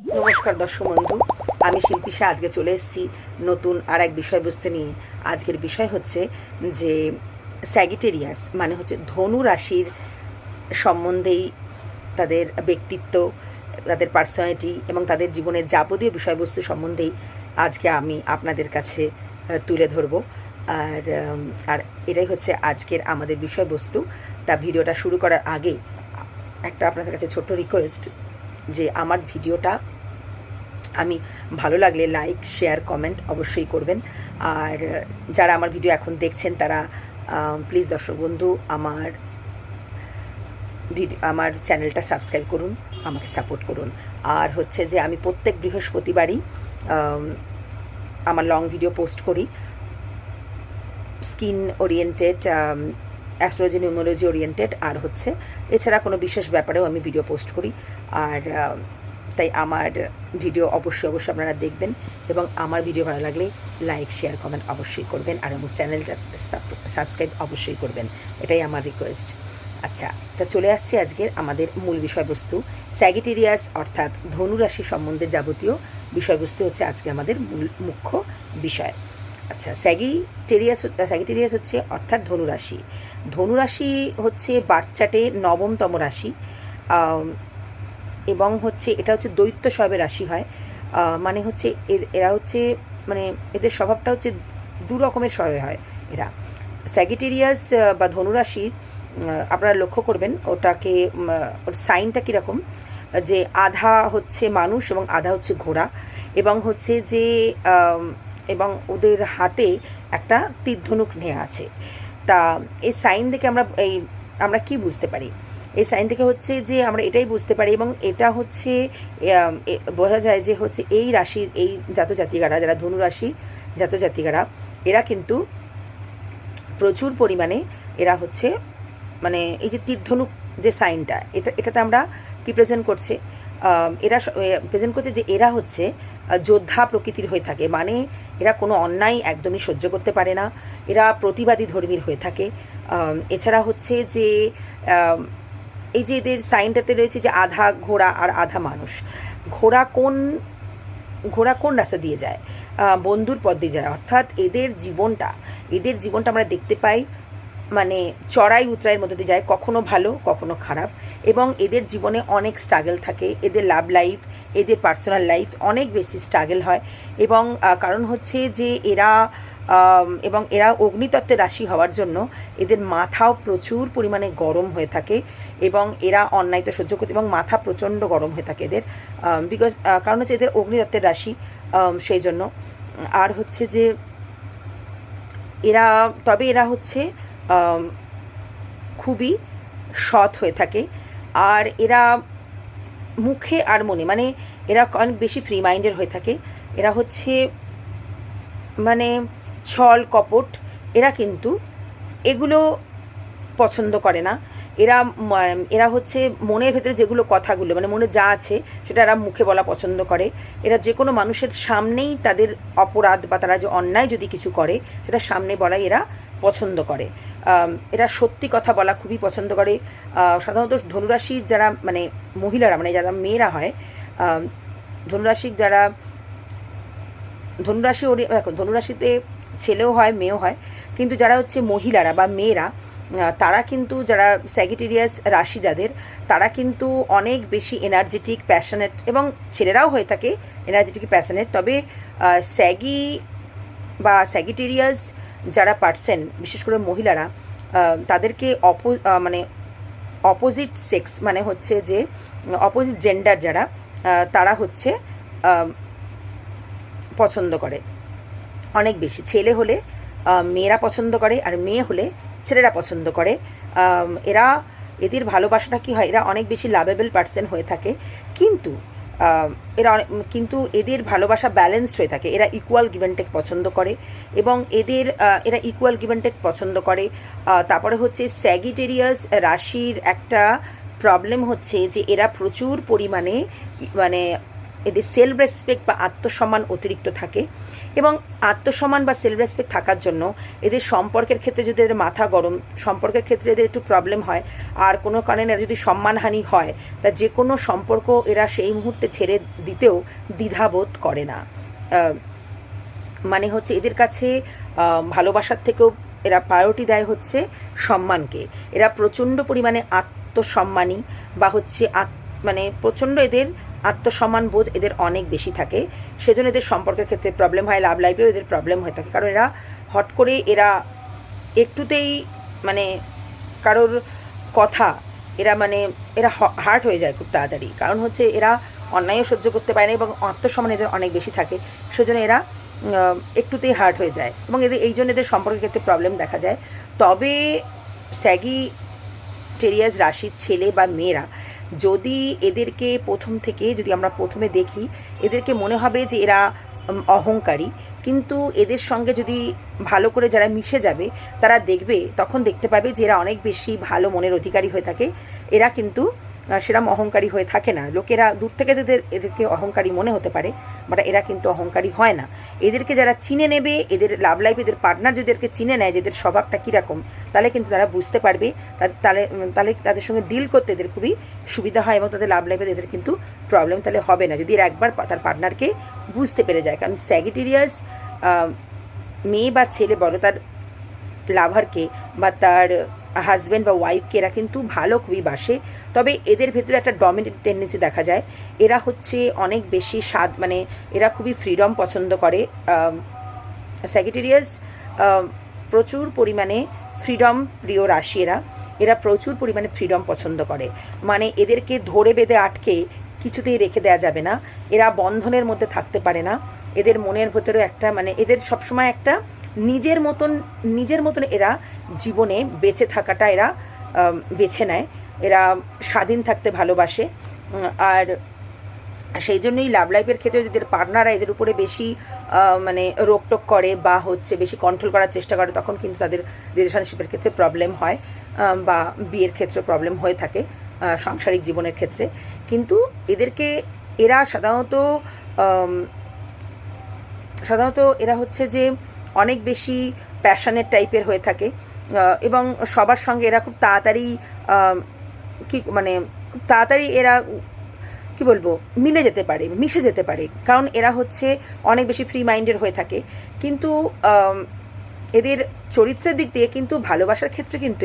নমস্কার দর্শক বন্ধু, আমি শিল্পীশা আজকে চলে এসেছি নতুন আর এক বিষয়বস্তু নিয়ে। আজকের বিষয় হচ্ছে যে স্যাগিটেরিয়াস মানে হচ্ছে ধনু রাশির সম্বন্ধেই তাদের ব্যক্তিত্ব, তাদের পার্সোনালিটি এবং তাদের জীবনের যাবতীয় বিষয়বস্তু সম্বন্ধেই আজকে আমি আপনাদের কাছে তুলে ধরবো। আর আর এটাই হচ্ছে আজকের আমাদের বিষয়বস্তু। তা ভিডিওটা শুরু করার আগে একটা আপনাদের কাছে ছোট্ট রিকোয়েস্ট যে আমার ভিডিওটা আমি ভালো লাগলে লাইক শেয়ার কমেন্ট অবশ্যই করবেন। আর যারা আমার ভিডিও এখন দেখছেন তারা প্লিজ দর্শক বন্ধু আমার চ্যানেলটা সাবস্ক্রাইব করুন, আমাকে সাপোর্ট করুন। আর হচ্ছে যে আমি প্রত্যেক বৃহস্পতিবারই আমার লং ভিডিও পোস্ট করি, skin oriented, astrology numerology oriented, আর হচ্ছে এছাড়া কোনো বিশেষ ব্যাপারেও আমি ভিডিও পোস্ট করি। আর তাই আমার ভিডিও অবশ্যই আপনারা দেখবেন এবং আমার ভিডিও ভালো লাগলে লাইক শেয়ার কমেন্ট অবশ্যই করবেন আর আমার চ্যানেলটা সাবস্ক্রাইব অবশ্যই করবেন, এটাই আমার রিকোয়েস্ট। আচ্ছা, তা চলে আসছি আজকের আমাদের মূল বিষয়বস্তু। স্যাগিটেরিয়াস অর্থাৎ ধনুরাশি সম্বন্ধে যাবতীয় বিষয়বস্তু হচ্ছে আজকে আমাদের মুখ্য বিষয়। আচ্ছা, স্যাগিটেরিয়াস হচ্ছে অর্থাৎ ধনুরাশি। ধনুরাশি হচ্ছে বাচ্চাটে নবমতম রাশি এবং হচ্ছে এটা হচ্ছে দৈত্য স্বভাবের রাশি হয়। মানে হচ্ছে এরা হচ্ছে মানে এদের স্বভাবটা হচ্ছে দু রকমের স্বভাবে হয় এরা। স্যাগিটেরিয়াস বা ধনুরাশি আপনারা লক্ষ্য করবেন ওটাকে, ওর সাইনটা কীরকম, যে আধা হচ্ছে মানুষ এবং আধা হচ্ছে ঘোড়া, এবং হচ্ছে যে এবং ওদের হাতে একটা তীরধনুক নেওয়া আছে। তা এই সাইন দেখে আমরা কি বুঝতে পারি? এই সাইন থেকে হচ্ছে যে আমরা এটাই বুঝতে পারি, এবং এটা হচ্ছে বোঝা যায় যে হচ্ছে এই রাশির এই জাতজাতিকারা, যারা ধনুরাশি জাতজাতিকারা, এরা কিন্তু প্রচুর পরিমাণে এরা হচ্ছে মানে এই যে তীরধনুক যে সাইনটা, এটাতে আমরা কি প্রেজেন্ট করছে, এরা প্রেজেন্ট করছে যে এরা হচ্ছে যোদ্ধা প্রকৃতির হয়ে থাকে। মানে এরা কোনো অন্যায় একদমই সহ্য করতে পারে না, এরা প্রতিবাদী ধর্মীর হয়ে থাকে। এছাড়া হচ্ছে যে এই যে এদের সাইনটাতে রয়েছে যে আধা ঘোড়া আর আধা মানুষ। ঘোড়া কোন রাস্তা দিয়ে যায়? বন্ধুর পথ দিয়ে যায়। অর্থাৎ এদের জীবনটা আমরা দেখতে পাই মানে চড়াই উতরাইয়ের মধ্যে দিয়ে যায়, কখনো ভালো কখনো খারাপ, এবং এদের জীবনে অনেক স্ট্রাগল থাকে। এদের লাভ লাইফ, এদের পার্সোনাল লাইফ অনেক বেশি স্ট্রাগল হয়। এবং কারণ হচ্ছে যে এরা অগ্নিতত্ত্বের রাশি হওয়ার জন্য এদের মাথাও প্রচুর পরিমাণে গরম হয়ে থাকে, এবং এরা অন্যায় তো সহ্য করতে, এবং মাথা প্রচণ্ড গরম হয়ে থাকে এদের, বিকজ কারণ হচ্ছে এদের অগ্নিতত্ত্বের রাশি, সেই জন্য। আর হচ্ছে যে এরা হচ্ছে খুবই সৎ হয়ে থাকে। আর এরা মুখে আর মনে মানে এরা অনেক বেশি ফ্রি মাইন্ডের হয়ে থাকে। এরা হচ্ছে মানে ছল কপট, এরা কিন্তু এগুলো পছন্দ করে না। এরা হচ্ছে মনের ভেতরে যেগুলো কথাগুলো মানে মনে যা আছে সেটা এরা মুখে বলা পছন্দ করে। এরা যে কোনো মানুষের সামনেই তাদের অপরাধ বা তারা যে অন্যায় যদি কিছু করে সেটা সামনে বলাই এরা পছন্দ করে। এরা সত্যি কথা বলা খুবই পছন্দ করে। সাধারণত ধনুরাশির যারা মানে মহিলারা, মানে যারা মেয়েরা হয়, ধনুরাশিতে ছেলেও হয় মেয়েও হয়, কিন্তু যারা হচ্ছে মহিলারা বা মেয়েরা, তারা কিন্তু যারা স্যাগিটেরিয়াস রাশি যাদের, তারা কিন্তু অনেক বেশি এনার্জেটিক, প্যাশনেট, এবং ছেলেরাও হয়ে থাকে এনার্জেটিক প্যাশনেট। তবে স্যাগিটেরিয়াস যারা পার্সন, বিশেষ করে মহিলারা, তাদেরকে মানে অপোজিট সেক্স মানে হচ্ছে যে অপোজিট জেন্ডার যারা, তারা হচ্ছে পছন্দ করে অনেক বেশি। ছেলে হলে মেয়েরা পছন্দ করে, আর মেয়ে হলে ছেলেরা পছন্দ করে। এদের ভালোবাসাটা কী হয়, এরা অনেক বেশি লাভেবল পার্সন হয়ে থাকে, কিন্তু এদের ভালোবাসা ব্যালেন্সড হয়ে থাকে। এরা ইকুয়াল গিভ অ্যান্ড টেক পছন্দ করে, এবং এরা ইকুয়াল গিভ অ্যান্ড টেক পছন্দ করে। তারপরে হচ্ছে স্যাগিটেরিয়াস রাশির একটা প্রবলেম হচ্ছে যে এরা প্রচুর পরিমাণে মানে এদের সেলফ রেসপেক্ট বা আত্মসম্মান অতিরিক্ত থাকে, এবং আত্মসম্মান বা সেলফ রেসপেক্ট থাকার জন্য এদের সম্পর্কের ক্ষেত্রে যদি এদের মাথা গরম, সম্পর্কের ক্ষেত্রে এদের একটু প্রবলেম হয়, আর কোনো কারণে এরা যদি সম্মানহানি হয়, তা যে কোনো সম্পর্ক এরা সেই মুহূর্তে ছেড়ে দিতেও দ্বিধাবোধ করে না। মানে হচ্ছে এদের কাছে ভালোবাসার থেকেও এরা প্রায়োরিটি দেয় হচ্ছে সম্মানকে। এরা প্রচণ্ড পরিমাণে আত্মসম্মানী বা হচ্ছে মানে প্রচণ্ড এদের আত্মসম্মান বোধ এদের অনেক বেশি থাকে, সেজন্য এদের সম্পর্কের ক্ষেত্রে প্রবলেম হয়, লাভ লাইফেও এদের প্রবলেম হয়ে থাকে। কারণ এরা হট করে এরা একটুতেই মানে কারোর কথা এরা মানে এরা হার্ট হয়ে যায় খুব তাড়াতাড়ি, কারণ হচ্ছে এরা অন্যায়ও সহ্য করতে পারে না এবং আত্মসম্মান এদের অনেক বেশি থাকে, সেজন্য এরা একটুতেই হার্ট হয়ে যায় এবং এদের এই জন্য এদের সম্পর্কের ক্ষেত্রে প্রবলেম দেখা যায়। তবে স্যাগিটেরিয়াস রাশির ছেলে বা মেয়েরা যদি এদেরকে প্রথম থেকে যদি আমরা প্রথমে দেখি, এদেরকে মনে হবে যে এরা অহংকারী, কিন্তু এদের সঙ্গে যদি ভালো করে যারা মিশে যাবে তারা দেখবে, তখন দেখতে পাবে যে এরা অনেক বেশি ভালো মনের অধিকারী হয়ে থাকে। এরা কিন্তু সেরকম অহংকারী হয়ে থাকে না। লোকেরা দূর থেকে এদেরকে অহংকারী মনে হতে পারে, বাট এরা কিন্তু অহংকারী হয় না। এদেরকে যারা চিনে নেবে, এদের লাভ লাইফ এদের পার্টনার যদি এদেরকে চিনে নেয় যে এদের স্বভাবটা কীরকম, তাহলে কিন্তু তারা বুঝতে পারবে, তাহলে তাদের সঙ্গে ডিল করতে এদের খুবই সুবিধা হয় এবং তাদের লাভ লাইফে এদের কিন্তু প্রবলেম তাহলে হবে না যদি এরা একবার তার পার্টনারকে বুঝতে পেরে যায়। কারণ স্যাগিটেরিয়াস মেয়ে বা ছেলে বড় তার লাভারকে বা তার হাজব্যান্ড বা ওয়াইফকে এরা কিন্তু ভালো খুবই বাসে। তবে এদের ভেতরে একটা ডমিনেন্ট টেন্ডেন্সি দেখা যায়, এরা হচ্ছে অনেক বেশি মানে এরা খুবই ফ্রিডম পছন্দ করে। স্যাগিটেরিয়াস প্রচুর পরিমাণে ফ্রিডম প্রিয় রাশি, এরা প্রচুর পরিমাণে ফ্রিডম পছন্দ করে। মানে এদেরকে ধরে বেঁধে আটকে কিছুতেই রেখে দেওয়া যাবে না, এরা বন্ধনের মধ্যে থাকতে পারে না। এদের মনের ভেতরে একটা মানে এদের সবসময় একটা নিজের মতন এরা জীবনে বেঁচে থাকাটা এরা বেছে নেয়। এরা স্বাধীন থাকতে ভালোবাসে, আর সেই জন্যই লাভ লাইফের ক্ষেত্রে যদি পার্টনাররা এদের উপরে বেশি মানে রোকটোক করে বা হচ্ছে বেশি কন্ট্রোল করার চেষ্টা করে, তখন কিন্তু তাদের রিলেশনশিপের ক্ষেত্রে প্রবলেম হয় বা বিয়ের ক্ষেত্রে প্রবলেম হয়ে থাকে, সাংসারিক জীবনের ক্ষেত্রে। কিন্তু এরা সাধারণত এরা হচ্ছে যে অনেক বেশি প্যাশনেট টাইপের হয়ে থাকে এবং সবার সঙ্গে এরা খুব তাড়াতাড়ি খুব তাড়াতাড়ি এরা কি বলবো মিশে যেতে পারে, কারণ এরা হচ্ছে অনেক বেশি ফ্রি মাইন্ডের হয়ে থাকে। কিন্তু এদের চরিত্রের দিক দিয়ে কিন্তু ভালোবাসার ক্ষেত্রে কিন্তু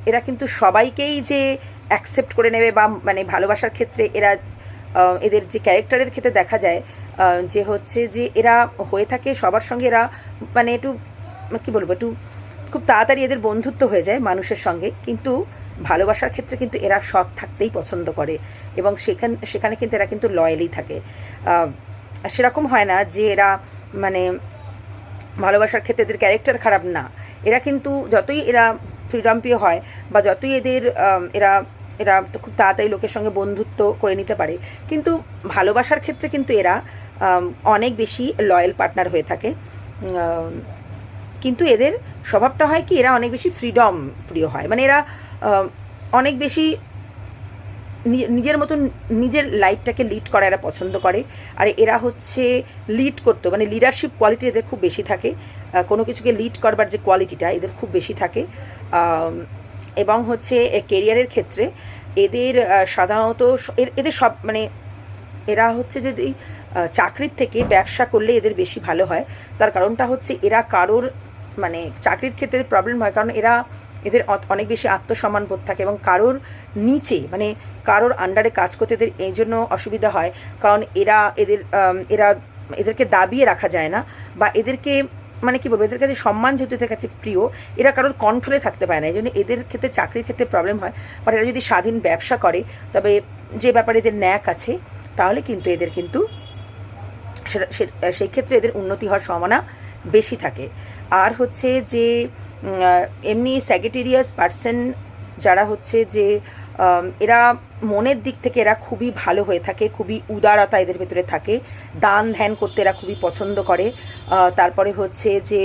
এরা কিন্তু সবাইকেই যে অ্যাকসেপ্ট করে নেবে বা মানে ভালোবাসার ক্ষেত্রে এদের যে ক্যারেক্টারের ক্ষেত্রে দেখা যায় যে হচ্ছে যে এরা হয়ে থাকে সবার সঙ্গে, এরা মানে একটু খুব তাড়াতাড়ি এদের বন্ধুত্ব হয়ে যায় মানুষের সঙ্গে, কিন্তু ভালোবাসার ক্ষেত্রে কিন্তু এরা সৎ থাকতেই পছন্দ করে এবং সেখানে কিন্তু এরা কিন্তু লয়ালই থাকে। সেরকম হয় না যে এরা মানে ভালোবাসার ক্ষেত্রে এদের ক্যারেক্টার খারাপ না, এরা কিন্তু যতই এরা ফ্রিডম প্রিয় হয় বা যতই এরা তো খুব তাড়াতাড়ি লোকের সঙ্গে বন্ধুত্ব করে নিতে পারে, কিন্তু ভালোবাসার ক্ষেত্রে কিন্তু এরা অনেক বেশি লয়াল পার্টনার হয়ে থাকে। কিন্তু এদের স্বভাবটা হয় কি, এরা অনেক বেশি ফ্রিডম প্রিয় হয়, মানে এরা অনেক বেশি নিজের মতন নিজের লাইফটাকে লিড করা এরা পছন্দ করে। আর এরা হচ্ছে লিড করতে মানে লিডারশিপ কোয়ালিটি এদের খুব বেশি থাকে, কোনো কিছুকে লিড করবার যে কোয়ালিটিটা এদের খুব বেশি থাকে। এবং হচ্ছে কেরিয়ারের ক্ষেত্রে এদের সাধারণত এদের সব মানে এরা হচ্ছে যদি চাকরির থেকে ব্যবসা করলে এদের বেশি ভালো হয়। তার কারণটা হচ্ছে এরা কারোর মানে চাকরির ক্ষেত্রে প্রবলেম হয়, কারণ এদের অনেক বেশি আত্মসম্মান বোধ থাকে এবং কারোর নিচে মানে কারোর আন্ডারে কাজ করতে এদের এই জন্য অসুবিধা হয়, কারণ এদেরকে দাবিয়ে রাখা যায় না বা এদেরকে মানে কী বলবো, এদের কাছে সম্মান যেহেতু এদের কাছে প্রিয়, এরা কারোর কন্ট্রোলে থাকতে পারে না, এই জন্য এদের ক্ষেত্রে চাকরির ক্ষেত্রে প্রবলেম হয়। বাট এরা যদি স্বাধীন ব্যবসা করে, তবে যে ব্যাপারে এদের ন্যাক আছে, তাহলে কিন্তু এদের কিন্তু সেই ক্ষেত্রে এদের উন্নতি হওয়ার সম্ভাবনা বেশি থাকে। আর হচ্ছে যে এমনি স্যাগিটেরিয়াস পার্সন যারা হচ্ছে যে এরা মনের দিক থেকে এরা খুবই ভালো হয়ে থাকে, খুবই উদারতা এদের ভেতরে থাকে, দান ধ্যান করতে এরা খুবই পছন্দ করে। তারপরে হচ্ছে যে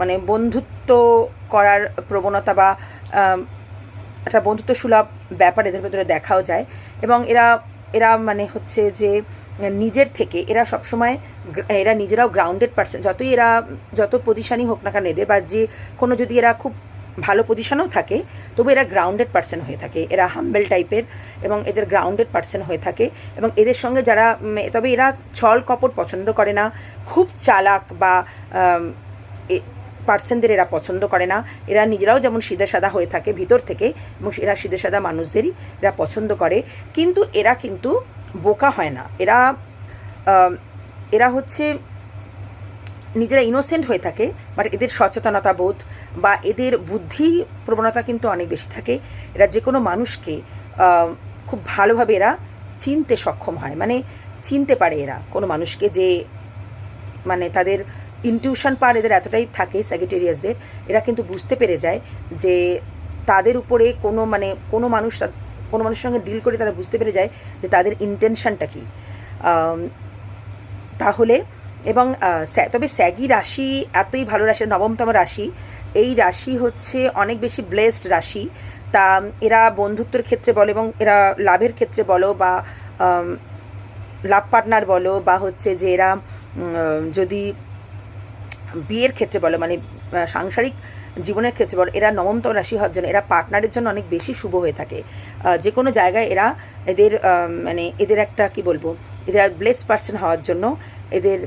মানে বন্ধুত্ব করার প্রবণতা বা একটা বন্ধুত্ব সুলভ ব্যাপার এদের ভেতরে দেখাও যায়। এবং এরা এরা মানে হচ্ছে যে নিজের থেকে এরা সবসময় এরা নিজেরাও গ্রাউন্ডেড পার্সন, যত পজিশনই হোক না কেন এদের, বা যে কোনো যদি এরা খুব ভালো পজিশনেও থাকে তবু এরা গ্রাউন্ডেড পার্সন হয়ে থাকে, এরা হাম্বেল টাইপের এবং এদের গ্রাউন্ডেড পার্সন হয়ে থাকে। এবং এদের সঙ্গে যারা, তবে এরা ছল কপট পছন্দ করে না, খুব চালাক বা পার্সনদের এরা পছন্দ করে না। এরা নিজেরাও যেমন সিধে সাদা হয়ে থাকে ভিতর থেকে, এবং এরা সিধে সাদা মানুষদেরই এরা পছন্দ করে, কিন্তু এরা কিন্তু বোকা হয় না। এরা হচ্ছে নিজেরা ইনোসেন্ট হয়ে থাকে, বাট এদের সচেতনতা বোধ বা এদের বুদ্ধি প্রবণতা কিন্তু অনেক বেশি থাকে। এরা যে কোনো মানুষকে খুব ভালোভাবে এরা চিনতে সক্ষম হয়, মানে চিনতে পারে এরা কোনো মানুষকে, যে মানে তাদের ইনটিউশন পাওয়ার এদের এতটাই থাকে স্যাজিটেরিয়াসদের, এরা কিন্তু বুঝতে পেরে যায় যে তাদের উপরে কোনো মানুষের সঙ্গে ডিল করে তারা বুঝতে পেরে যায় যে তাদের ইন্টেনশনটা কী। তাহলে এবং তবে স্যাগি রাশি এতই ভালো রাশি, নবমতম রাশি, এই রাশি হচ্ছে অনেক বেশি ব্লেসড রাশি। তা এরা বন্ধুত্বের ক্ষেত্রে বলো এবং এরা লাভের ক্ষেত্রে বলো বা লাভ পার্টনার বলো, বা হচ্ছে যে এরা যদি বিয়ের ক্ষেত্রে বলো, মানে সাংসারিক জীবনের ক্ষেত্রে বলো, এরা নবমতম রাশি হওয়ার জন্য এরা পার্টনারের জন্য অনেক বেশি শুভ হয়ে থাকে। যে কোনো জায়গায় এরা এদের একটা কি বলবো, এদের ব্লেস পার্সন হওয়ার জন্য এদের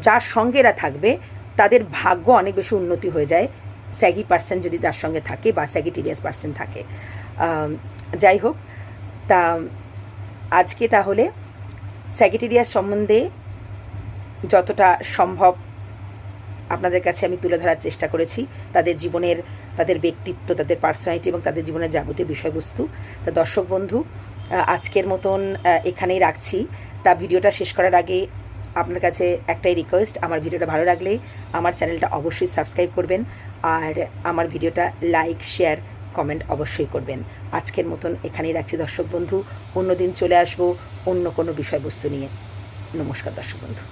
যার সঙ্গে এরা থাকবে তাদের ভাগ্য অনেক বেশি উন্নতি হয়ে যায়, স্যাগি পার্সন যদি তার সঙ্গে থাকে বা স্যাগিটেরিয়াস পার্সন থাকে। যাই হোক, তা আজকে তাহলে স্যাগিটেরিয়াস সম্বন্ধে যতটা সম্ভব আপনাদের কাছে আমি তুলে ধরার চেষ্টা করেছি, তাদের জীবনের, তাদের ব্যক্তিত্ব, তাদের পার্সোনালিটি এবং তাদের জীবনের যাবতীয় বিষয়বস্তু। তা দর্শক বন্ধু, আজকের মতন এখানেই রাখছি। তা ভিডিওটা শেষ করার আগে আপনার কাছে একটাই রিকোয়েস্ট, আমার ভিডিওটা ভালো লাগলে আমার চ্যানেলটা অবশ্যই সাবস্ক্রাইব করবেন, আর আমার ভিডিওটা লাইক, শেয়ার, কমেন্ট অবশ্যই করবেন। আজকের মতন এখানেই রাখছি দর্শক বন্ধু, অন্য দিন চলে আসবো অন্য কোনো বিষয়বস্তু নিয়ে। নমস্কার দর্শক বন্ধু।